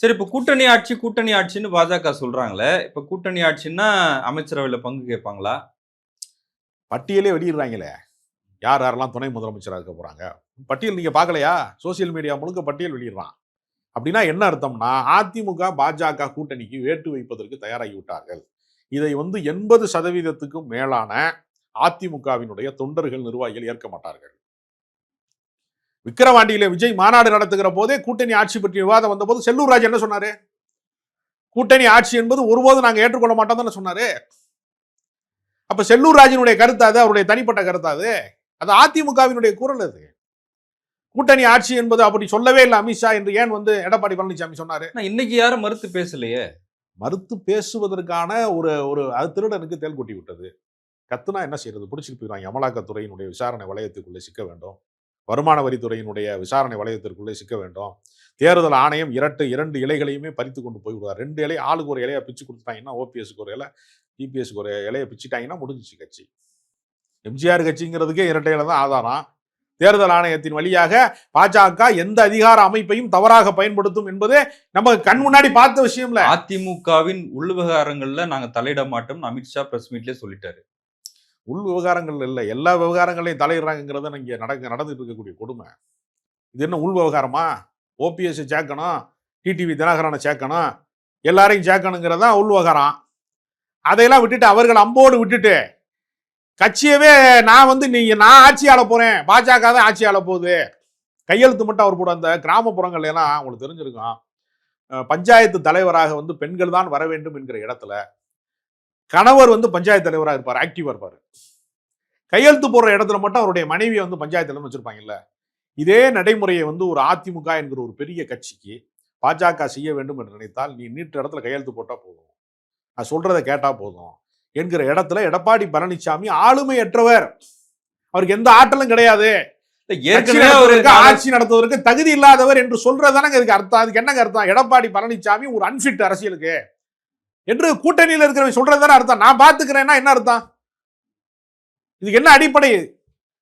சரி, இப்ப கூட்டணி ஆட்சின்னு பாஜக சொல்றாங்களே. இப்ப கூட்டணி ஆட்சின்னா அமைச்சரவையில பங்கு கேட்பாங்களா? பட்டியலே வெளியிடுறாங்களே. யார் யாரெல்லாம் துணை முதலமைச்சராக இருக்க போறாங்க. பட்டியல் நீங்க பார்க்கலையா? சோசியல் மீடியா முழுக்க பட்டியல் வெளியிடுறான். அப்படின்னா என்ன அர்த்தம்னா, அதிமுக, பாஜக கூட்டணிக்கு வேட்டு வைப்பதற்கு தயாராகி விட்டார்கள். இதை 80% மேலான அதிமுகவினுடைய தொண்டர்கள், நிர்வாகிகள் ஏற்க மாட்டார்கள். விக்கிரவாண்டியில விஜய் மாநாடு நடத்துகிற போதே கூட்டணி ஆட்சி பற்றிய விவாதம் வந்தபோது செல்லூர் ராஜ் என்ன சொன்னாரு? கூட்டணி ஆட்சி என்பது ஒருபோதும் நாங்க ஏற்றுக்கொள்ள மாட்டோம் தானே சொன்னாரு. அப்ப செல்லூர் ராஜினுடைய கருத்து அது, அவருடைய தனிப்பட்ட கருத்து அது. அது அதிமுகவினுடைய குரல் அது. கூட்டணி ஆட்சி என்பது அப்படி சொல்லவே இல்லை அமித்ஷா என்று ஏன் எடப்பாடி பழனிசாமி சொன்னாரு? இன்னைக்கு யாரும் மறுத்து பேசலையே. மறுத்து பேசுவதற்கான ஒரு ஒரு அது திருடனுக்கு தேல் கொட்டி விட்டது. கத்துனா என்ன செய்யறது? பிடிச்சிட்டு போயிடுவாங்க. அமலாக்கத்துறையினுடைய விசாரணை வளையத்துக்குள்ளே சிக்க வேண்டும். வருமான வரித்துறையினுடைய விசாரணை வளையத்திற்குள்ளே சிக்க வேண்டும். தேர்தல் ஆணையம் இரண்டு இலைகளையுமே பறித்து கொண்டு போய்விடுவார். 2 இலை ஆளுக்கு ஒரு இலையை பிச்சு கொடுத்துட்டாங்கன்னா, ஓபிஎஸ்க்கு ஒரு இலை, டிபிஎஸ்க்கு ஒரு இலையை பிச்சுட்டாங்கன்னா முடிஞ்சிச்சு கட்சி. எம்ஜிஆர் கட்சிங்கிறதுக்கே இரட்டை இலை தான் ஆதாரம். தேர்தல் ஆணையத்தின் வழியாக பாஜக எந்த அதிகார அமைப்பையும் தவறாக பயன்படுத்தும் என்பது நம்ம கண் முன்னாடி பார்த்த விஷயம் இல்ல. அதிமுகவின் உள் விவகாரங்கள்ல நாங்க தலையிட மாட்டோம் அமித்ஷா பிரஸ் மீட்லயே சொல்லிட்டாரு. உள் விவகாரங்கள் இல்லை, எல்லா விவகாரங்களையும் தலையிடுறாங்கிறத இங்க நடந்துட்டு இருக்கக்கூடிய கொடுமை. இது என்ன உள் விவகாரமா? ஓபிஎஸ் சேர்க்கணும், டிடிவி தினகரனை சேர்க்கணும், எல்லாரையும் சேர்க்கணுங்கிறதா உள் விவகாரம். அதையெல்லாம் விட்டுட்டு அவர்கள் அம்போடு விட்டுட்டு கட்சியவே நான் ஆட்சி ஆள போறேன், பாஜக தான் ஆட்சி ஆள போகுது, கையெழுத்து மட்டும் அவர் போட. அந்த கிராமப்புறங்கள்ல எல்லாம் உங்களுக்கு தெரிஞ்சிருக்கும், பஞ்சாயத்து தலைவராக பெண்கள் தான் வர வேண்டும் என்கிற இடத்துல கணவர் பஞ்சாயத்து தலைவராக இருப்பார், ஆக்டிவா இருப்பாரு. கையெழுத்து போடுற இடத்துல மட்டும் அவருடைய மனைவியை பஞ்சாயத்து தலைவர் வச்சிருப்பாங்கல்ல. இதே நடைமுறையை ஒரு அதிமுக என்கிற ஒரு பெரிய கட்சிக்கு பாஜக செய்ய வேண்டும் என்று நினைத்தால், நீ நீட்ட இடத்துல கையெழுத்து போட்டா போதும், நான் சொல்றதை கேட்டா போதும் என்கிற இடத்துல எடப்பாடி பழனிசாமி ஆளுமையற்றவர். அவருக்கு எந்த ஆற்றலும் கிடையாது, ஆட்சி நடத்துவதற்கு தகுதி இல்லாதவர் என்று சொல்றதானங்க இதுக்கு அர்த்தம். அதுக்கு என்னங்க அர்த்தம்? எடப்பாடி பழனிசாமி ஒரு அன்பிட் அரசியலுக்கு என்று கூட்டணியில் இருக்கிறவங்க சொல்றதுதானே அர்த்தம். நான் பாத்துக்கிறேன்னா என்ன அர்த்தம்? இதுக்கு என்ன அடிப்படை?